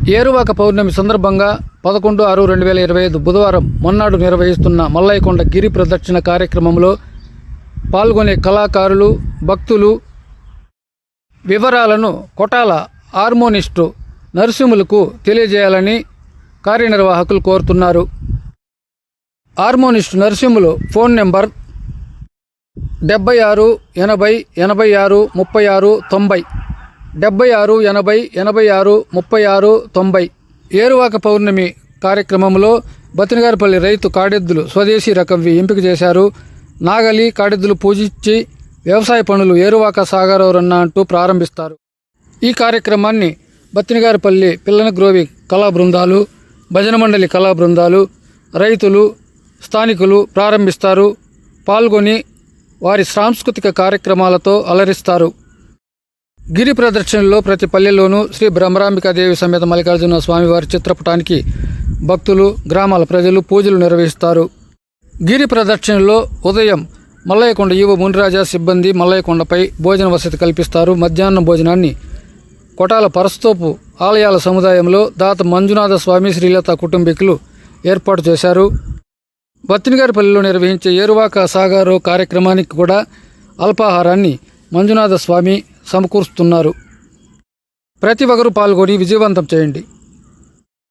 ఏరువాక పౌర్ణమి సందర్భంగా 11/6/2025 బుధవారం మొన్నాడు నిర్వహిస్తున్న మల్లయ్యకొండ గిరి ప్రదక్షిణ కార్యక్రమంలో పాల్గొనే కళాకారులు, భక్తులు వివరాలను కొటాల హార్మోనిస్టు నరసింహులకు తెలియజేయాలని కార్యనిర్వాహకులు కోరుతున్నారు. Harmonist Narasimhulu phone number 76 80 86 36 90 76 80 86 36 90. ఏరువాక పౌర్ణమి కార్యక్రమంలో బతినగారిపల్లి రైతు కాడెద్దులు స్వదేశీ రకంవి ఎంపిక చేశారు. నాగలి కాడెద్దులు పూజించి వ్యవసాయ పనులు ఏరువాక సాగరవరన్న అంటూ ప్రారంభిస్తారు. ఈ కార్యక్రమాన్ని బతినగారిపల్లి పిల్లనగ్రోవి కళా బృందాలు, భజన మండలి కళా బృందాలు, రైతులు, స్థానికులు ప్రారంభిస్తారు. పాల్గొని వారి సాంస్కృతిక కార్యక్రమాలతో అలరిస్తారు. గిరి ప్రదక్షిణలో ప్రతి పల్లెల్లోనూ శ్రీ బ్రహ్మరాంబికాదేవి సమేత మల్లికార్జున స్వామివారి చిత్రపటానికి భక్తులు, గ్రామాల ప్రజలు పూజలు నిర్వహిస్తారు. గిరి ప్రదక్షిణలో ఉదయం మల్లయ్యకొండ ఈవో మునిరాజా సిబ్బంది మల్లయ్యకొండపై భోజన వసతి కల్పిస్తారు. మధ్యాహ్నం భోజనాన్ని కొటాల పరస్తోపు ఆలయాల సముదాయంలో దాత మంజునాథ స్వామి, శ్రీలత కుటుంబీకులు ఏర్పాటు చేశారు. బత్తినగారిపల్లిలో నిర్వహించే ఏరువాక సాగరో కార్యక్రమానికి కూడా అల్పాహారాన్ని మంజునాథ స్వామి సమకూరుస్తున్నారు. ప్రతి ఒక్కరూ పాల్గొని విజయవంతం చేయండి.